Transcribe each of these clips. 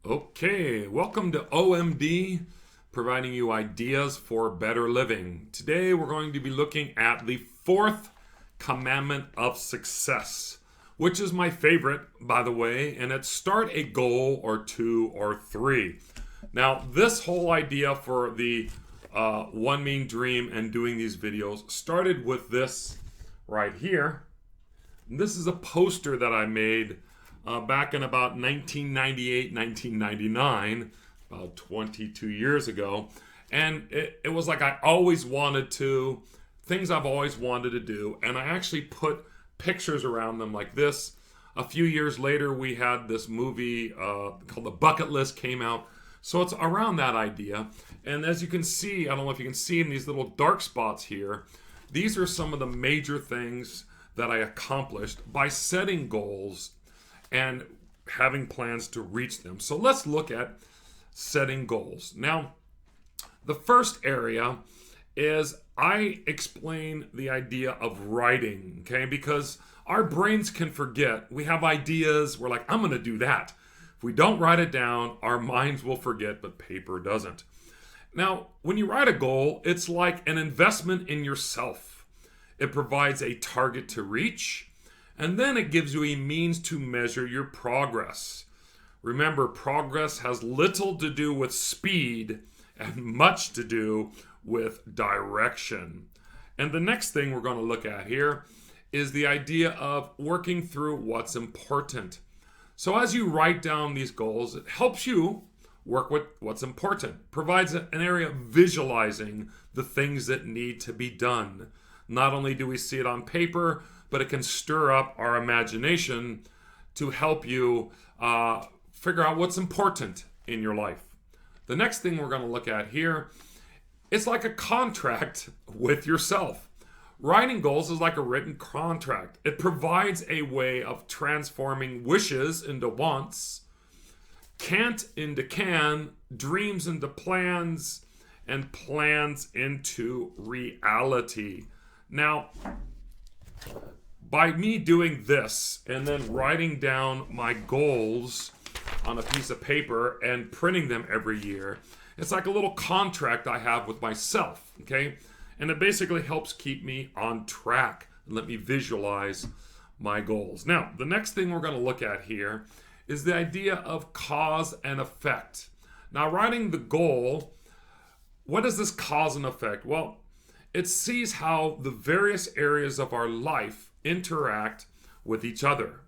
Okay, welcome to OMD, providing you ideas for better living. Today we're going to be looking at the fourth commandment of success, which is my favorite, by the way, and it's start a goal or two or three. Now, this whole idea for the one mean dream and doing these videos started with this right here. This is a poster that I made back in about 1998, 1999, about 22 years ago. And it was like I always wanted to, things I've always wanted to do. And I actually put pictures around them like this. A few years later, we had this movie called The Bucket List came out. So it's around that idea. And as you can see, I don't know if you can see in these little dark spots here, these are some of the major things that I accomplished by setting goals and having plans to reach them. So let's look at setting goals. Now, the first area is I explain the idea of writing, okay? Because our brains can forget. We have ideas. We're like, I'm going to do that. If we don't write it down, our minds will forget, but paper doesn't. Now, when you write a goal, it's like an investment in yourself. It provides a target to reach, and then it gives you a means to measure your progress. Remember, progress has little to do with speed and much to do with direction. And the next thing we're going to look at here is the idea of working through what's important. So as you write down these goals, it helps you work with what's important, provides an area of visualizing the things that need to be done. Not only do we see it on paper, but it can stir up our imagination to help you figure out what's important in your life. The next thing we're going to look at here, it's like a contract with yourself. Writing goals is like a written contract. It provides a way of transforming wishes into wants, can't into can, dreams into plans, and plans into reality. Now, by me doing this and then writing down my goals on a piece of paper and printing them every year, it's like a little contract I have with myself, okay? And it basically helps keep me on track and let me visualize my goals. Now, the next thing we're going to look at here is the idea of cause and effect. Now, writing the goal, what is this cause and effect? Well, it sees how the various areas of our life interact with each other.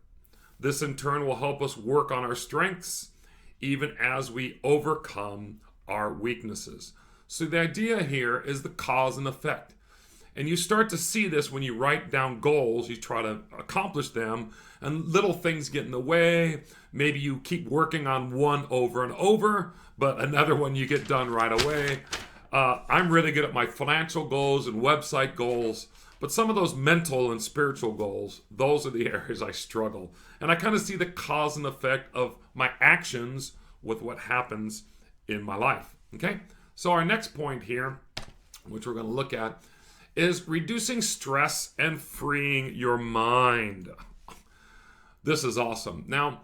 This in turn will help us work on our strengths even as we overcome our weaknesses. So the idea here is the cause and effect. And you start to see this when you write down goals, you try to accomplish them, and little things get in the way. Maybe you keep working on one over and over, but another one you get done right away. I'm really good at my financial goals and website goals, but some of those mental and spiritual goals, those are the areas I struggle. And I kind of see the cause and effect of my actions with what happens in my life. Okay? So our next point here, which we're going to look at, is reducing stress and freeing your mind. This is awesome. Now,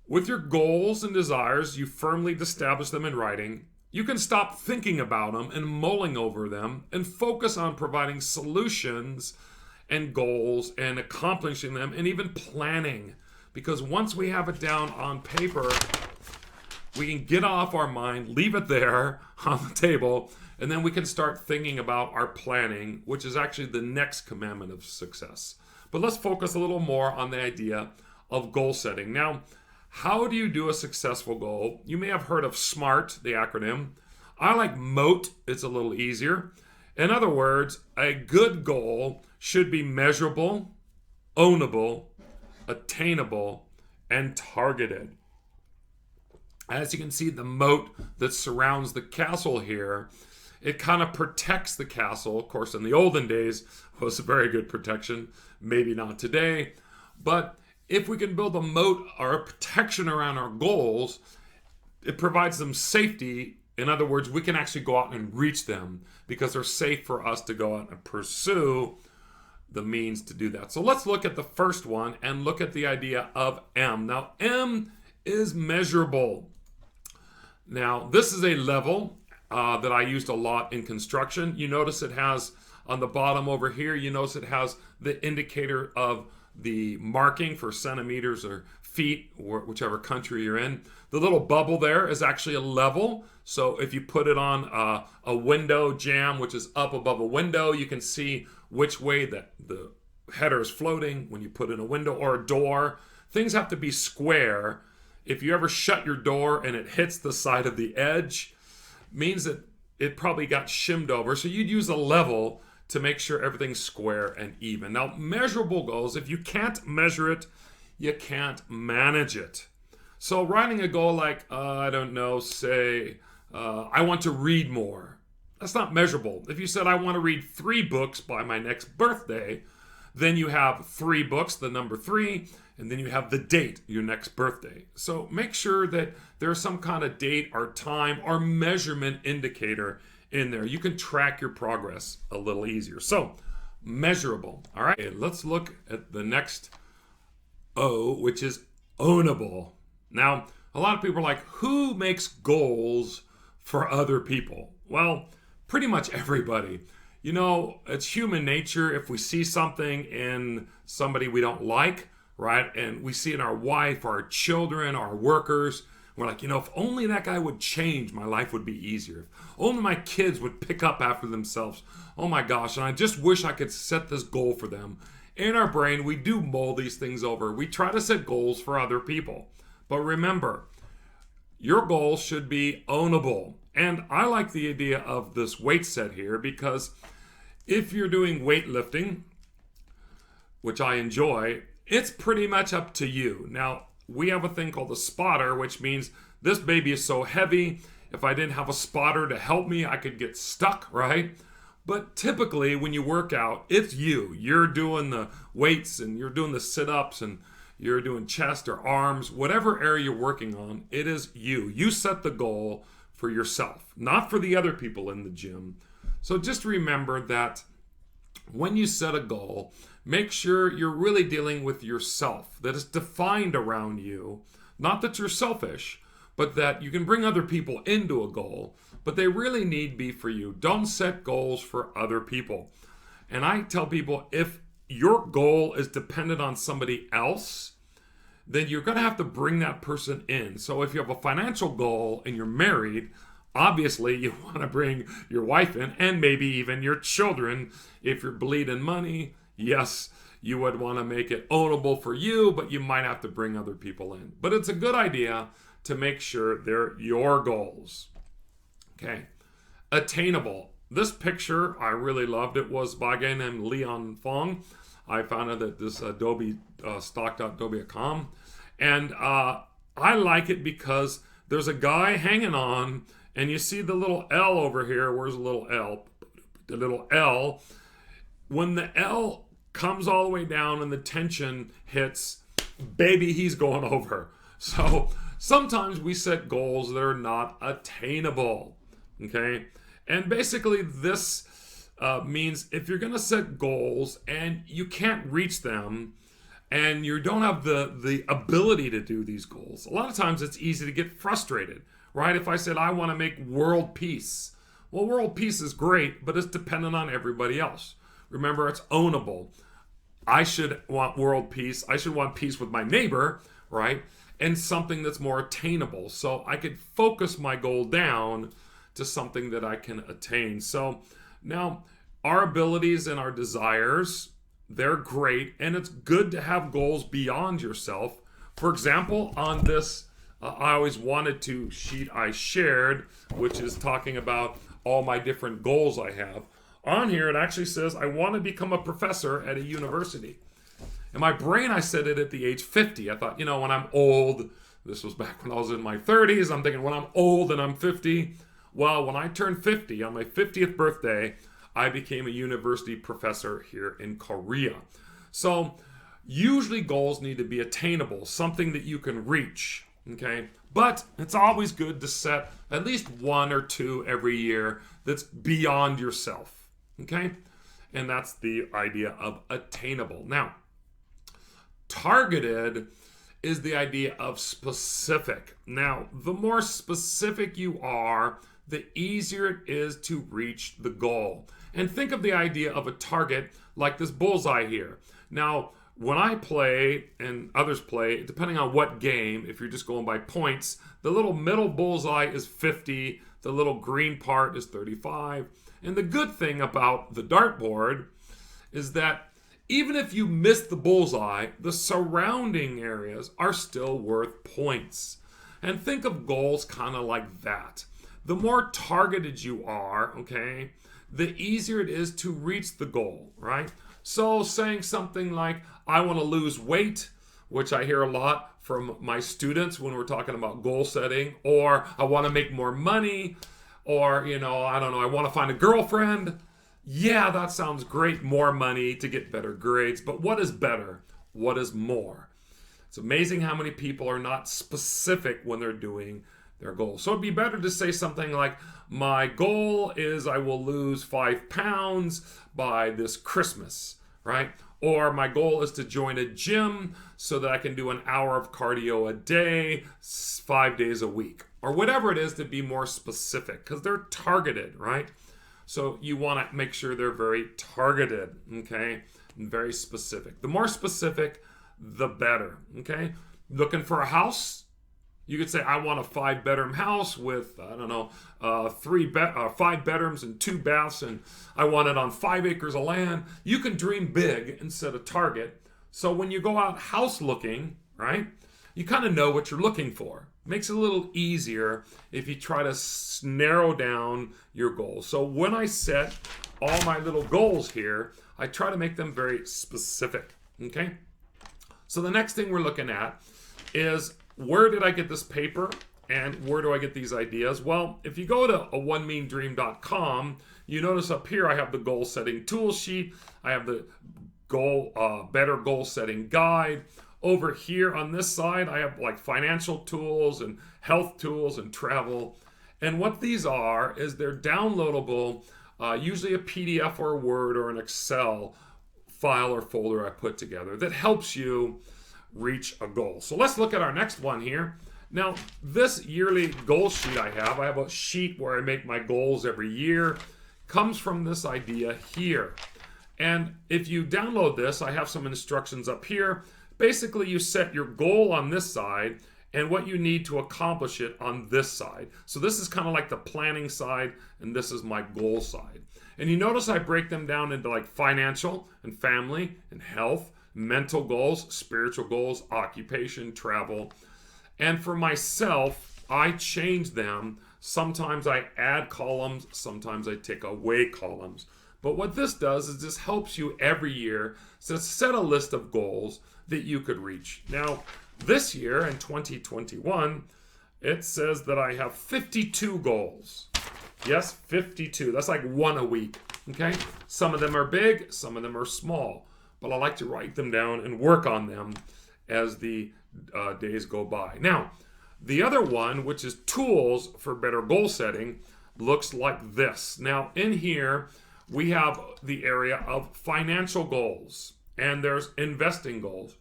with your goals and desires, you firmly establish them in writing. You can stop thinking about them and mulling over them and focus on providing solutions and goals and accomplishing them and even planning. Because once we have it down on paper, we can get off our mind, leave it there on the table, and then we can start thinking about our planning, which is actually the next commandment of success. But let's focus a little more on the idea of goal setting. Now, how do you do a successful goal? You may have heard of SMART, the acronym. I like Moat. It's a little easier. In other words, a good goal should be measurable, ownable, attainable, and targeted. As you can see, the moat that surrounds the castle here, it kind of protects the castle. Of course, in the olden days, it was a very good protection. Maybe not today. But if we can build a moat or a protection around our goals, it provides them safety. In other words, we can actually go out and reach them because they're safe for us to go out and pursue the means to do that. So let's look at the first one and look at the idea of M. Now, M is measurable. Now, this is a level that I used a lot in construction. You notice it has on the bottom over here, you notice it has the indicator of the marking for centimeters or feet, or whichever country you're in. The little bubble there is actually a level. So if you put it on a window jamb, which is up above a window, you can see which way the header is floating when you put in a window or a door. Things have to be square. If you ever shut your door and it hits the side of the edge, means that it probably got shimmed over. So you'd use a level to make sure everything's square and even. Now, measurable goals, if you can't measure it, you can't manage it. So writing a goal like, I don't know, say, I want to read more. That's not measurable. If you said, I want to read 3 books by my next birthday, then you have 3 books, the number 3, and then you have the date, your next birthday. So make sure that there's some kind of date or time or measurement indicator in there. You can track your progress a little easier. So, measurable. All right, let's look at the next O, which is ownable. Now, a lot of people are like, who makes goals for other people? Well, pretty much everybody. You know, it's human nature. If we see something in somebody we don't like, right, and we see it in our wife, our children, our workers, we're like, you know, if only that guy would change, my life would be easier. If only my kids would pick up after themselves. Oh my gosh, and I just wish I could set this goal for them. In our brain, we do mull these things over. We try to set goals for other people. But remember, your goals should be ownable. And I like the idea of this weight set here because if you're doing weightlifting, which I enjoy, it's pretty much up to you. Now, we have a thing called a spotter, which means this baby is so heavy, if I didn't have a spotter to help me, I could get stuck, right? But typically, when you work out, it's you. You're doing the weights and you're doing the sit-ups and you're doing chest or arms, whatever area you're working on, it is you. You set the goal for yourself, not for the other people in the gym. So just remember that when you set a goal, make sure you're really dealing with yourself, that it's defined around you. Not that you're selfish, but that you can bring other people into a goal, but they really need be for you. Don't set goals for other people. And I tell people, if your goal is dependent on somebody else, then you're going to have to bring that person in. So if you have a financial goal and you're married, obviously you want to bring your wife in and maybe even your children. If you're bleeding money, yes, you would want to make it ownable for you, but you might have to bring other people in. But it's a good idea to make sure they're your goals. Okay. Attainable. This picture, I really loved. It was by a guy named Leon Fong. I found out that this Adobe stock.adobe.com. And I like it because there's a guy hanging on, and you see the little L over here. Where's the little L? The little L. When the L comes all the way down and the tension hits, baby, he's going over. So sometimes we set goals that are not attainable. Okay? And basically this means if you're going to set goals and you can't reach them and you don't have the ability to do these goals, a lot of times it's easy to get frustrated, right? If I said I want to make world peace, well, world peace is great, but it's dependent on everybody else. Remember, it's ownable. I should want world peace. I should want peace with my neighbor, right? And something that's more attainable. So I could focus my goal down to something that I can attain. So now our abilities and our desires, they're great. And it's good to have goals beyond yourself. For example, on this, I always wanted to sheet I shared, which is talking about all my different goals I have. On here, it actually says, I want to become a professor at a university. In my brain, I said it at the age 50. I thought, when I'm old, this was back when I was in my 30s, I'm thinking when I'm old and I'm 50. Well, when I turned 50, on my 50th birthday, I became a university professor here in Korea. So usually goals need to be attainable, something that you can reach, okay? But it's always good to set at least 1 or 2 every year that's beyond yourself. Okay? And that's the idea of attainable. Now, targeted is the idea of specific. Now, the more specific you are, the easier it is to reach the goal. And think of the idea of a target like this bullseye here. Now, when I play and others play, depending on what game, if you're just going by points, the little middle bullseye is 50, the little green part is 35. And the good thing about the dartboard is that even if you miss the bullseye, the surrounding areas are still worth points. And think of goals kind of like that. The more targeted you are, okay, the easier it is to reach the goal, right? So saying something like, I want to lose weight, which I hear a lot from my students when we're talking about goal setting, or I want to make more money, or, I don't know, I want to find a girlfriend. Yeah, that sounds great, more money to get better grades, but what is better? What is more? It's amazing how many people are not specific when they're doing their goals. So it'd be better to say something like, my goal is I will lose 5 pounds by this Christmas, right? Or my goal is to join a gym so that I can do an hour of cardio a day, 5 days a week, or whatever it is, to be more specific, because they're targeted, right? So you want to make sure they're very targeted, okay? And very specific. The more specific, the better, okay? Looking for a house? You could say, I want a 5-bedroom house with, 5 bedrooms and 2 baths, and I want it on 5 acres of land. You can dream big and set a target. So when you go out house looking, right, you kind of know what you're looking for. Makes it a little easier if you try to narrow down your goals. So when I set all my little goals here, I try to make them very specific, okay? So the next thing we're looking at is, where did I get this paper and where do I get these ideas? Well, if you go to onemeandream.com, you notice up here I have the goal setting tool sheet. I have the better goal setting guide. Over here on this side, I have like financial tools and health tools and travel. And what these are is they're downloadable, usually a PDF or a Word or an Excel file or folder I put together that helps you reach a goal. So let's look at our next one here. Now, this yearly goal sheet I have a sheet where I make my goals every year, comes from this idea here. And if you download this, I have some instructions up here. Basically, you set your goal on this side and what you need to accomplish it on this side. So this is kind of like the planning side, and this is my goal side. And you notice I break them down into like financial and family and health, mental goals, spiritual goals, occupation, travel. And for myself, I change them. Sometimes I add columns, sometimes I take away columns. But what this does is this helps you every year to set a list of goals that you could reach. Now, this year in 2021, it says that I have 52 goals. Yes, 52. That's like one a week, okay? Some of them are big, some of them are small. But I like to write them down and work on them as the days go by. Now, the other one, which is tools for better goal setting, looks like this. Now, in here, we have the area of financial goals, and there's investing goals.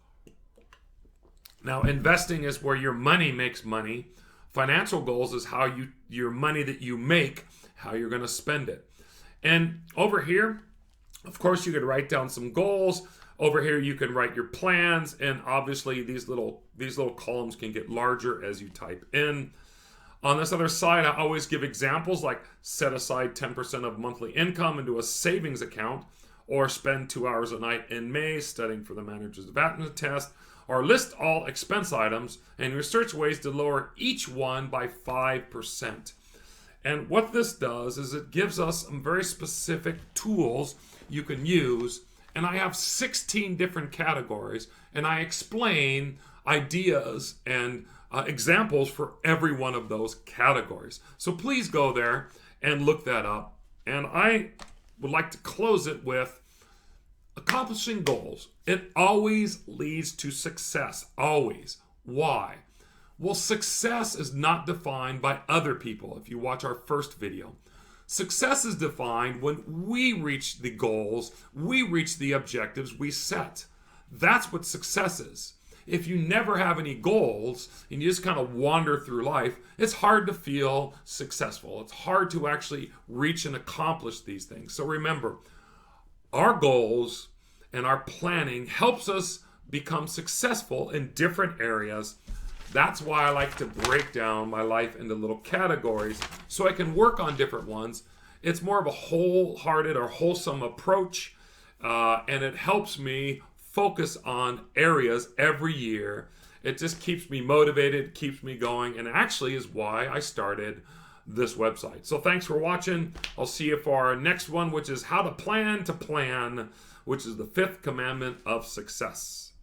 Now, investing is where your money makes money. Financial goals is how your money that you make, how you're going to spend it. And over here, of course, you could write down some goals. Over here, you can write your plans, and obviously these little columns can get larger as you type in. On this other side, I always give examples like set aside 10% of monthly income into a savings account, or spend 2 hours a night in May studying for the manager's advancement test, or list all expense items and research ways to lower each one by 5%. And what this does is it gives us some very specific tools you can use. And I have 16 different categories, and I explain ideas and examples for every one of those categories. So please go there and look that up. And I would like to close it with accomplishing goals. It always leads to success. Always. Why? Well, success is not defined by other people. If you watch our first video, success is defined when we reach the goals, we reach the objectives we set. That's what success is. if you never have any goals and you just kind of wander through life, it's hard to feel successful. It's hard to actually reach and accomplish these things. So remember, our goals and our planning helps us become successful in different areas. That's why I like to break down my life into little categories so I can work on different ones. It's more of a wholehearted or wholesome approach, and it helps me focus on areas every year. It just keeps me motivated, keeps me going, and actually is why I started this website. So thanks for watching. I'll see you for our next one, which is how to plan, which is the 5th commandment of success.